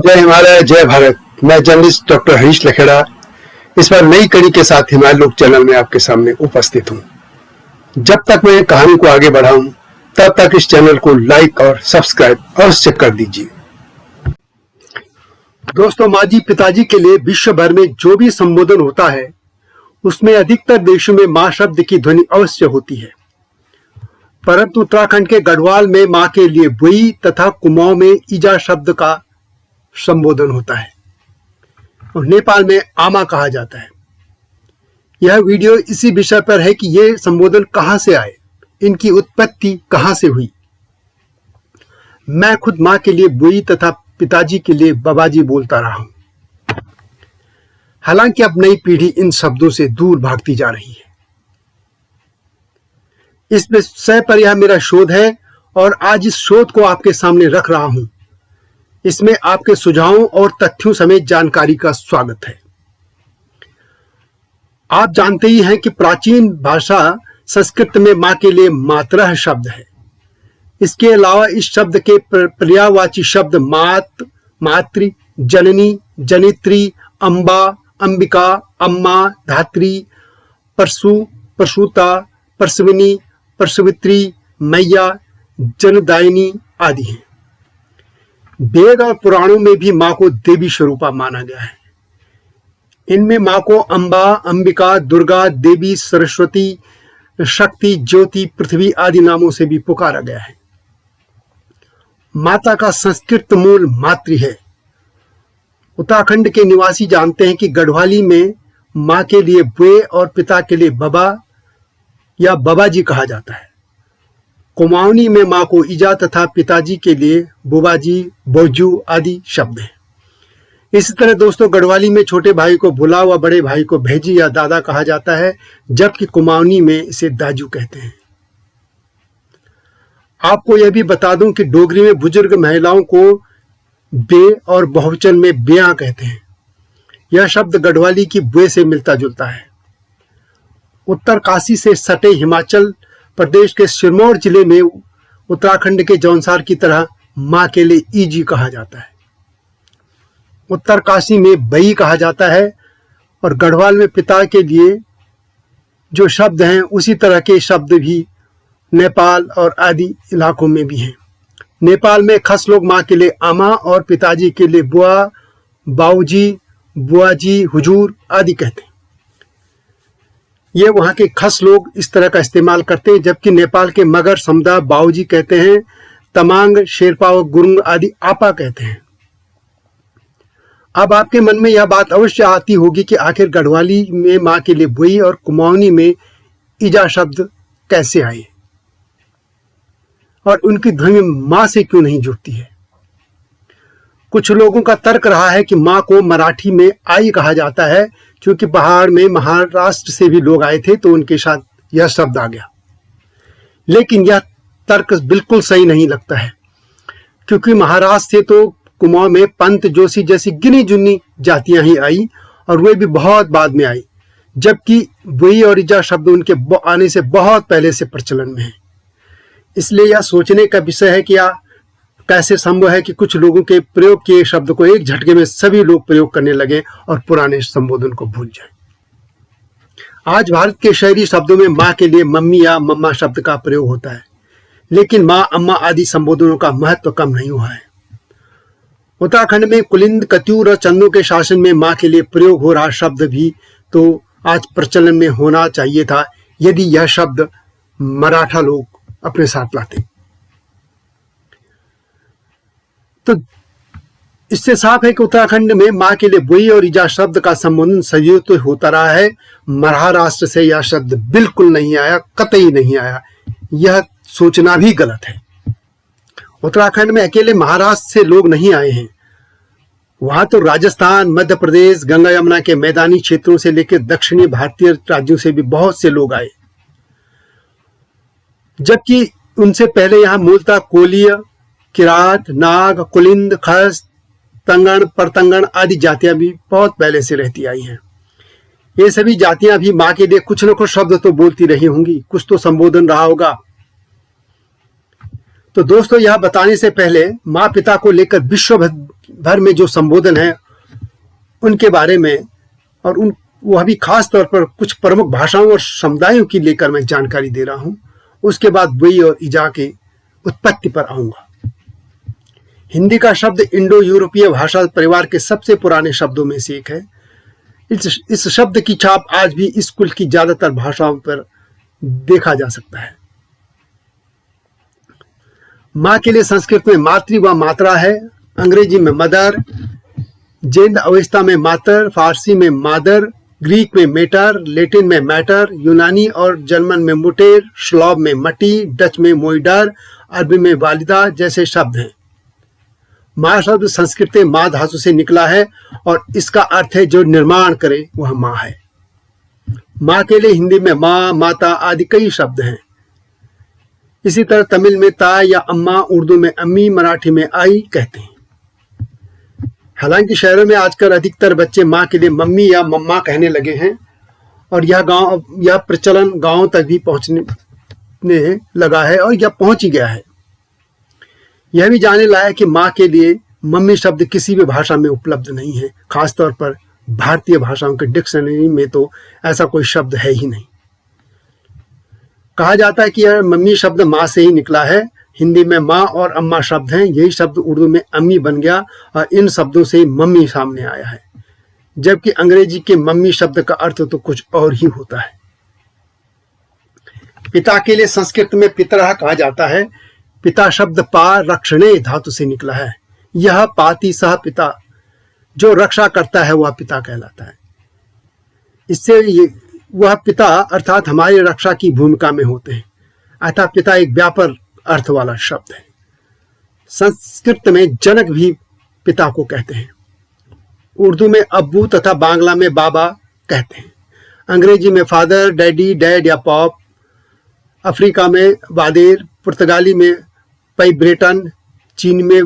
जय हिमालय, जय भारत। मैं जर्नलिस्ट डॉक्टर हरीश लखेड़ा इस बार नई कड़ी के साथ हिमालय लोक चैनल में आपके सामने उपस्थित हूं। जब तक मैं कहानी को आगे बढ़ाऊं तब तक इस चैनल को लाइक और सब्सक्राइब अवश्य कर दीजिए। दोस्तों, माँ जी पिताजी के लिए विश्व भर में जो भी संबोधन होता है उसमें अधिकतर देशों में माँ शब्द की ध्वनि अवश्य होती है, परंतु उत्तराखंड के गढ़वाल में माँ के लिए बुई तथा कुमाऊं में ईजा शब्द का संबोधन होता है और नेपाल में आमा कहा जाता है। यह वीडियो इसी विषय पर है कि ये संबोधन कहां से आए, इनकी उत्पत्ति कहां से हुई। मैं खुद माँ के लिए बुई तथा पिताजी के लिए बाबाजी बोलता रहा हूं। हालांकि अब नई पीढ़ी इन शब्दों से दूर भागती जा रही है। इस विषय पर यह मेरा शोध है और आज इस शोध को आपके सामने रख रहा हूं। इसमें आपके सुझावों और तथ्यों समेत जानकारी का स्वागत है। आप जानते ही हैं कि प्राचीन भाषा संस्कृत में मां के लिए मातरः शब्द है। इसके अलावा इस शब्द के पर्यायवाची शब्द मात, मातृ, जननी, जनित्री, अम्बा, अंबिका, अम्मा, धात्री, परसु, प्रसूता, प्रसविनी, प्रसवित्री, मैया, जनदायिनी आदि हैं। वेद और पुराणों में भी मां को देवी स्वरूपा माना गया है। इनमें मां को अम्बा, अंबिका, दुर्गा, देवी, सरस्वती, शक्ति, ज्योति, पृथ्वी आदि नामों से भी पुकारा गया है। माता का संस्कृत मूल मातृ है। उत्तराखंड के निवासी जानते हैं कि गढ़वाली में मां के लिए बुए और पिता के लिए बाबा या बाबाजी कहा जाता है। कुमाऊनी में मां को ईजा तथा पिताजी के लिए बुबाजी, बोजू आदि शब्द हैं। इसी तरह दोस्तों, गढ़वाली में छोटे भाई को भुला व बड़े भाई को भेजी या दादा कहा जाता है, जबकि कुमाऊनी में इसे दाजू कहते हैं। आपको यह भी बता दूं कि डोगरी में बुजुर्ग महिलाओं को बे और बहुवचन में बेया कहते हैं। यह शब्द गढ़वाली की बुए से मिलता जुलता है। उत्तर काशी से सटे हिमाचल प्रदेश के सिरमौर जिले में उत्तराखंड के जौनसार की तरह मां के लिए ईजी कहा जाता है। उत्तर काशी में बई कहा जाता है और गढ़वाल में पिता के लिए जो शब्द हैं उसी तरह के शब्द भी नेपाल और आदि इलाकों में भी हैं। नेपाल में खस लोग मां के लिए आमा और पिताजी के लिए बुआ, बाऊजी, बुआजी, हुजूर आदि कहते हैं। ये वहां के खस लोग इस तरह का इस्तेमाल करते हैं, जबकि नेपाल के मगर समुदाय बाऊजी कहते हैं। तमांग, शेरपा व गुरुंग आदि आपा कहते हैं। अब आपके मन में यह बात अवश्य आती होगी कि आखिर गढ़वाली में मां के लिए बुई और कुमाऊनी में ईजा शब्द कैसे आए और उनकी ध्वनि मां से क्यों नहीं जुड़ती है। कुछ लोगों का तर्क रहा है कि मां को मराठी में आई कहा जाता है, क्योंकि पहाड़ में महाराष्ट्र से भी लोग आए थे तो उनके साथ यह शब्द आ गया। लेकिन यह तर्क बिल्कुल सही नहीं लगता है, क्योंकि महाराष्ट्र से तो कुमाऊं में पंत, जोशी जैसी गिनी चुनी जातियां ही आई और वे भी बहुत बाद में आई, जबकि बुई और ईजा शब्द उनके आने से बहुत पहले से प्रचलन में है। इसलिए यह सोचने का विषय है कि कैसे संभव है कि कुछ लोगों के प्रयोग किए शब्द को एक झटके में सभी लोग प्रयोग करने लगे और पुराने संबोधन को भूल जाएं। आज भारत के शहरी शब्दों में मां के लिए मम्मी या मम्मा शब्द का प्रयोग होता है, लेकिन मां, अम्मा आदि संबोधनों का महत्व कम नहीं हुआ है। उत्तराखंड में कुलिंद, कत्यूर और चंदों के शासन में मां के लिए प्रयोग हो रहा शब्द भी तो आज प्रचलन में होना चाहिए था, यदि यह शब्द मराठा लोग अपने साथ लाते। तो इससे साफ है कि उत्तराखंड में मां के लिए बुई और ईजा शब्द का संबोधन सदियों तो होता रहा है। महाराष्ट्र से यह शब्द बिल्कुल नहीं आया, कतई नहीं आया। यह सोचना भी गलत है। उत्तराखंड में अकेले महाराष्ट्र से लोग नहीं आए हैं। वहां तो राजस्थान, मध्य प्रदेश, गंगा यमुना के मैदानी क्षेत्रों से लेकर दक्षिणी भारतीय राज्यों से भी बहुत से लोग आए, जबकि उनसे पहले यहाँ मूलतः कोलीय, किरात, नाग, कुलिंद, खस, तंगण, परतंगण आदि जातियां भी बहुत पहले से रहती आई हैं। ये सभी जातियां भी मां के लिए कुछ न कुछ शब्द तो बोलती रही होंगी, कुछ तो संबोधन रहा होगा। तो दोस्तों, यह बताने से पहले माँ पिता को लेकर विश्व भर भर में जो संबोधन है उनके बारे में और वह भी खास तौर पर कुछ प्रमुख भाषाओं और समुदायों की लेकर मैं जानकारी दे रहा हूं। उसके बाद बुई और ईजा के उत्पत्ति पर आऊंगा। हिंदी का शब्द इंडो यूरोपीय भाषा परिवार के सबसे पुराने शब्दों में से एक है। इस शब्द की छाप आज भी इस कुल की ज्यादातर भाषाओं पर देखा जा सकता है। मां के लिए संस्कृत में मातृ व मात्रा है, अंग्रेजी में मदर, जैन अवस्था में मातर, फारसी में मादर, ग्रीक में मेटर, लैटिन में मैटर, यूनानी और जर्मन में मुटेर, स्लोव में मटी, डच में मोइडर, अरबी में वालिदा जैसे शब्द हैं। माँ शब्द संस्कृत में माँ धातु से निकला है और इसका अर्थ है जो निर्माण करे वह माँ है। माँ के लिए हिंदी में माँ, माता आदि कई शब्द हैं। इसी तरह तमिल में ता या अम्मा, उर्दू में अम्मी, मराठी में आई कहते हैं। हालांकि शहरों में आजकल अधिकतर बच्चे माँ के लिए मम्मी या मम्मा कहने लगे हैं और यह प्रचलन गांवों तक भी पहुंचने लगा है और यह पहुंच ही गया है। यह भी जानने लायक कि माँ के लिए मम्मी शब्द किसी भी भाषा में उपलब्ध नहीं है। खासतौर पर भारतीय भाषाओं के डिक्शनरी में तो ऐसा कोई शब्द है ही नहीं। कहा जाता है कि यह मम्मी शब्द माँ से ही निकला है। हिंदी में माँ और अम्मा शब्द हैं, यही शब्द उर्दू में अम्मी बन गया और इन शब्दों से ही मम्मी सामने आया है, जबकि अंग्रेजी के मम्मी शब्द का अर्थ तो कुछ और ही होता है। पिता के लिए संस्कृत में पितरः कहा जाता है। पिता शब्द पा रक्षणे धातु से निकला है। यह पाति सह पिता, जो रक्षा करता है वह पिता कहलाता है। इससे वह पिता अर्थात हमारी रक्षा की भूमिका में होते हैं। अतः पिता एक व्यापक अर्थ वाला शब्द है। संस्कृत में जनक भी पिता को कहते हैं। उर्दू में अब्बू तथा बांग्ला में बाबा कहते हैं। अंग्रेजी में फादर, डैडी, डैड या पॉप, अफ्रीका में वादेर, पुर्तगाली में पैब्रेटन, चीन में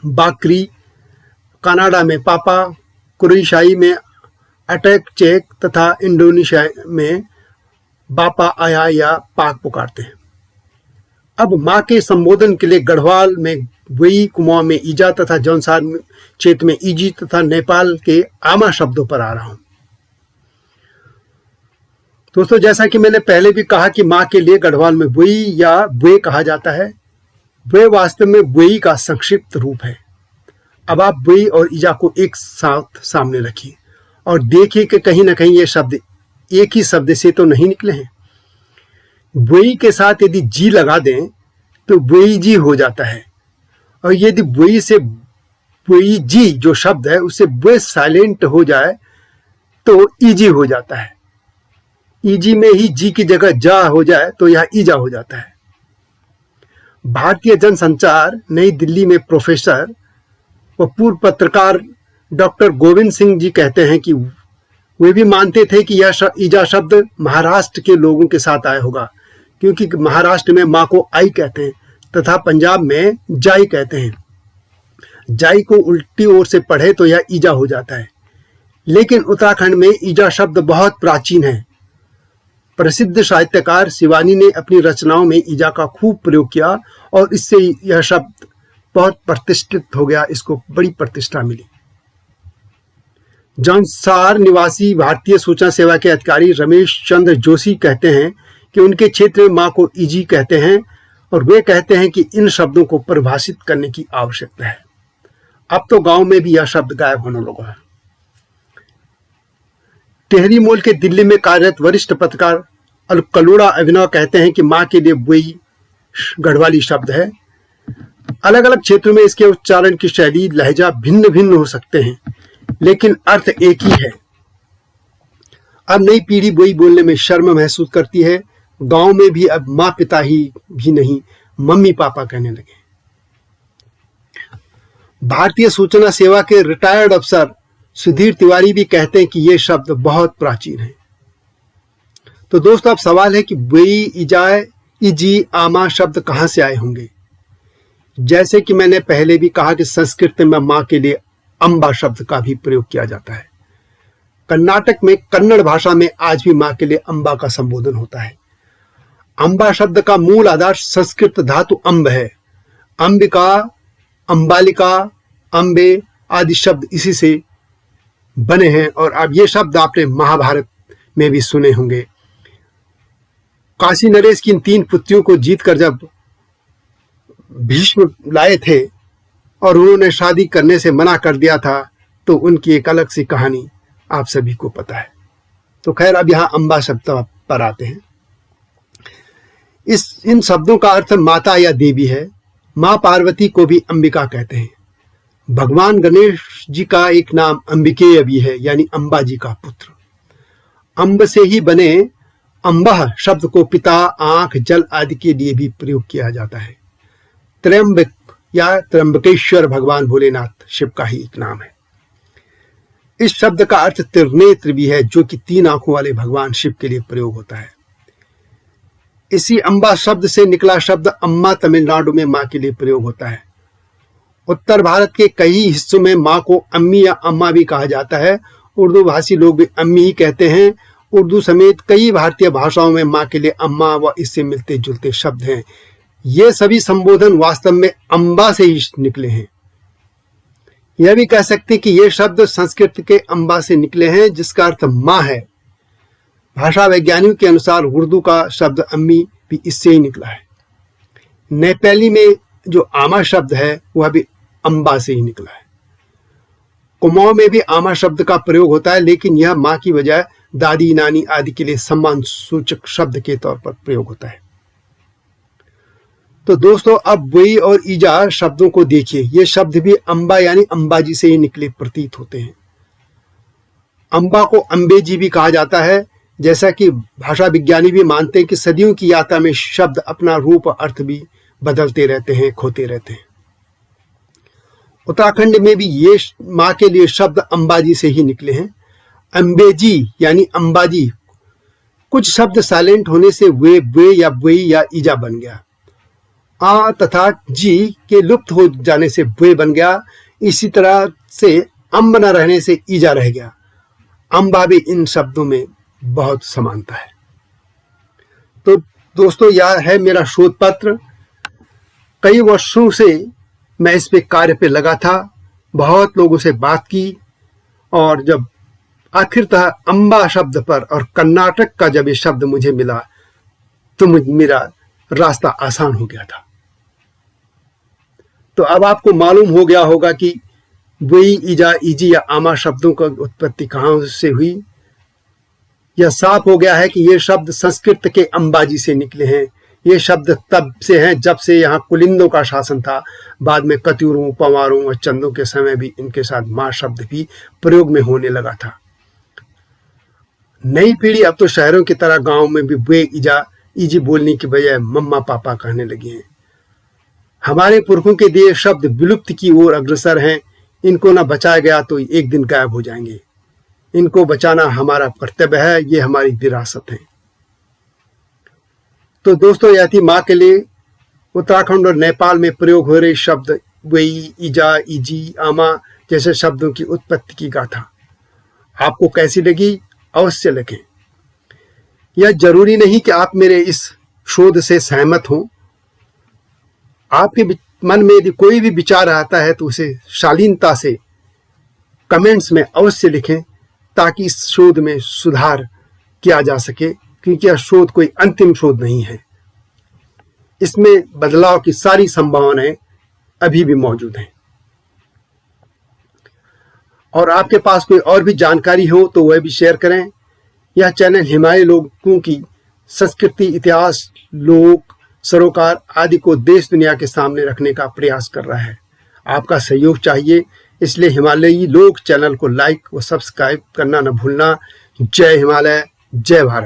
बाकरी, कनाडा में पापा, क्रोएशियाई में अटैक चेक तथा इंडोनेशिया में बापा आया या पाक पुकारते हैं। अब माँ के संबोधन के लिए गढ़वाल में बुई, कुमाऊं में ईजा तथा जौनसार क्षेत्र में ईजी तथा नेपाल के आमा शब्दों पर आ रहा हूं। दोस्तों, जैसा कि मैंने पहले भी कहा कि माँ के लिए गढ़वाल में बुई या बुए कहा जाता है। बुए वास्तव में बुई का संक्षिप्त रूप है। अब आप बुई और ईजा को एक साथ सामने रखिए और देखिए कि कहीं ना कहीं ये शब्द एक ही शब्द से तो नहीं निकले हैं। बुई के साथ यदि जी लगा दें तो बुई जी हो जाता है और यदि बुई से बुई जी जो शब्द है उससे बुए साइलेंट हो जाए तो ईजी हो जाता है। ईजी में ही जी की जगह जा हो जाए तो यह ईजा हो जाता है। भारतीय जनसंचार नई दिल्ली में प्रोफेसर व पूर्व पत्रकार डॉक्टर गोविंद सिंह जी कहते हैं कि वे भी मानते थे कि यह ईजा शब्द महाराष्ट्र के लोगों के साथ आया होगा, क्योंकि महाराष्ट्र में माँ को आई कहते हैं तथा पंजाब में जाई कहते हैं। जाई को उल्टी ओर से पढ़े तो यह ईजा हो जाता है। लेकिन उत्तराखंड में ईजा शब्द बहुत प्राचीन है। प्रसिद्ध साहित्यकार शिवानी ने अपनी रचनाओं में ईजा का खूब प्रयोग किया और इससे यह शब्द बहुत प्रतिष्ठित हो गया, इसको बड़ी प्रतिष्ठा मिली। जौनसार निवासी भारतीय सूचना सेवा के अधिकारी रमेश चंद्र जोशी कहते हैं कि उनके क्षेत्र में माँ को ईजी कहते हैं और वे कहते हैं कि इन शब्दों को परिभाषित करने की आवश्यकता है। अब तो गांव में भी यह शब्द गायब होने लगा है। टेहरी मोल के दिल्ली में कार्यरत वरिष्ठ पत्रकार कलूड़ा अभिनव कहते हैं कि माँ के लिए बुई गढ़वाली शब्द है। अलग अलग क्षेत्रों में इसके उच्चारण की शैली, लहजा भिन्न भिन्न हो सकते हैं, लेकिन अर्थ एक ही है। अब नई पीढ़ी बुई बोलने में शर्म महसूस करती है। गांव में भी अब माँ पिता ही भी नहीं, मम्मी पापा कहने लगे। भारतीय सूचना सेवा के रिटायर्ड अफसर सुधीर तिवारी भी कहते हैं कि ये शब्द बहुत प्राचीन है। तो दोस्तों, अब सवाल है कि बुई, इजाय, इजी, आमा शब्द कहां से आए होंगे। जैसे कि मैंने पहले भी कहा कि संस्कृत में मां के लिए अम्बा शब्द का भी प्रयोग किया जाता है। कर्नाटक में कन्नड़ भाषा में आज भी मां के लिए अम्बा का संबोधन होता है। अम्बा शब्द का मूल आधार संस्कृत धातु अम्ब है। अंबिका, अंबालिका, अम्बे, आदि शब्द इसी से बने हैं। और अब ये शब्द आपने महाभारत में भी सुने होंगे। काशी नरेश की इन 3 पुत्रियों को जीतकर जब भीष्म लाए थे और उन्होंने शादी करने से मना कर दिया था, तो उनकी एक अलग सी कहानी आप सभी को पता है। तो खैर, अब यहाँ अम्बा शब्द पर आते हैं। इन शब्दों का अर्थ माता या देवी है। माँ पार्वती को भी अंबिका कहते हैं। भगवान गणेश जी का एक नाम अंबिकेय भी है, यानी अम्बा जी का पुत्र। अम्ब से ही बने अम्बा शब्द को पिता, आंख, जल आदि के लिए भी प्रयोग किया जाता है। त्र्यंबक या त्र्यंबकेश्वर भगवान भोलेनाथ शिव का ही एक नाम है। इस शब्द का अर्थ त्रिनेत्र भी है, जो कि 3 आंखों वाले भगवान शिव के लिए प्रयोग होता है। इसी अम्बा शब्द से निकला शब्द अम्मा तमिलनाडु में मां के लिए प्रयोग होता है। उत्तर भारत के कई हिस्सों में मां को अम्मी या अम्मा भी कहा जाता है। उर्दू भाषी लोग भी अम्मी ही कहते हैं। उर्दू समेत कई भारतीय भाषाओं में मां के लिए अम्मा व इससे मिलते जुलते शब्द हैं। ये सभी संबोधन वास्तव में अम्बा से ही निकले हैं। यह भी कह सकते कि ये शब्द संस्कृत के अम्बा से निकले हैं, जिसका अर्थ मां है। भाषा वैज्ञानिकों के अनुसार उर्दू का शब्द अम्मी भी इससे ही निकला है। नेपाली में जो आमा शब्द है वह भी अम्बा से ही निकला है। कुमाऊं में भी आमा शब्द का प्रयोग होता है, लेकिन यह मां की बजाय दादी, नानी आदि के लिए सम्मान सूचक शब्द के तौर पर प्रयोग होता है। तो दोस्तों, अब बुई और ईजा शब्दों को देखिए। ये शब्द भी अम्बा यानी अंबाजी से ही निकले प्रतीत होते हैं। अम्बा को अम्बेजी भी कहा जाता है। जैसा कि भाषा विज्ञानी भी मानते हैं कि सदियों की यात्रा में शब्द अपना रूप अर्थ भी बदलते रहते हैं, खोते रहते हैं। उत्तराखंड में भी ये मां के लिए शब्द अंबाजी से ही निकले हैं। अम्बेजी यानी अंबाजी। कुछ शब्द साइलेंट होने से वे या बुई या ईजा बन गया। आ तथा जी के लुप्त हो जाने से वे बन गया। इसी तरह से अम्ब न रहने से ईजा रह गया। अम्बा भी इन शब्दों में बहुत समानता है। तो दोस्तों, यह है मेरा शोध पत्र। कई वर्षों से मैं इस पे कार्य पे लगा था, बहुत लोगों से बात की, और जब आखिरतः अम्बा शब्द पर और कर्नाटक का जब ये शब्द मुझे मिला तो मेरा रास्ता आसान हो गया था। तो अब आपको मालूम हो गया होगा कि बुई, ईजा, ईजी या आमा शब्दों का उत्पत्ति कहाँ से हुई। यह साफ हो गया है कि ये शब्द संस्कृत के अंबाजी से निकले हैं। ये शब्द तब से हैं जब से यहाँ कुलिंदों का शासन था। बाद में कत्यूरों, पवारों और चंदों के समय भी इनके साथ माँ शब्द भी प्रयोग में होने लगा था। नई पीढ़ी अब तो शहरों की तरह गांव में भी बुए, ईजा, ईजी बोलने की बजाय मम्मा पापा कहने लगे हैं। हमारे पुरखों के दिए शब्द विलुप्त की ओर अग्रसर हैं। इनको न बचाया गया तो एक दिन गायब हो जाएंगे। इनको बचाना हमारा कर्तव्य है, ये हमारी विरासत है। तो दोस्तों, यह थी माँ के लिए उत्तराखंड और नेपाल में प्रयोग हो रहे शब्द बुई, ईजा, ईजी, आमा जैसे शब्दों की उत्पत्ति की गाथा। आपको कैसी लगी अवश्य लिखें। यह जरूरी नहीं कि आप मेरे इस शोध से सहमत हों। आपके मन में यदि कोई भी विचार आता है तो उसे शालीनता से कमेंट्स में अवश्य लिखें, ताकि इस शोध में सुधार किया जा सके, क्योंकि यह शोध कोई अंतिम शोध नहीं है। इसमें बदलाव की सारी संभावनाएं अभी भी मौजूद हैं। और आपके पास कोई और भी जानकारी हो तो वह भी शेयर करें। यह चैनल हिमालयी लोगों की संस्कृति, इतिहास, लोक, सरोकार आदि को देश दुनिया के सामने रखने का प्रयास कर रहा है। आपका सहयोग चाहिए, इसलिए हिमालयी लोग चैनल को लाइक व सब्सक्राइब करना न भूलना। जय हिमालय, जय भारत।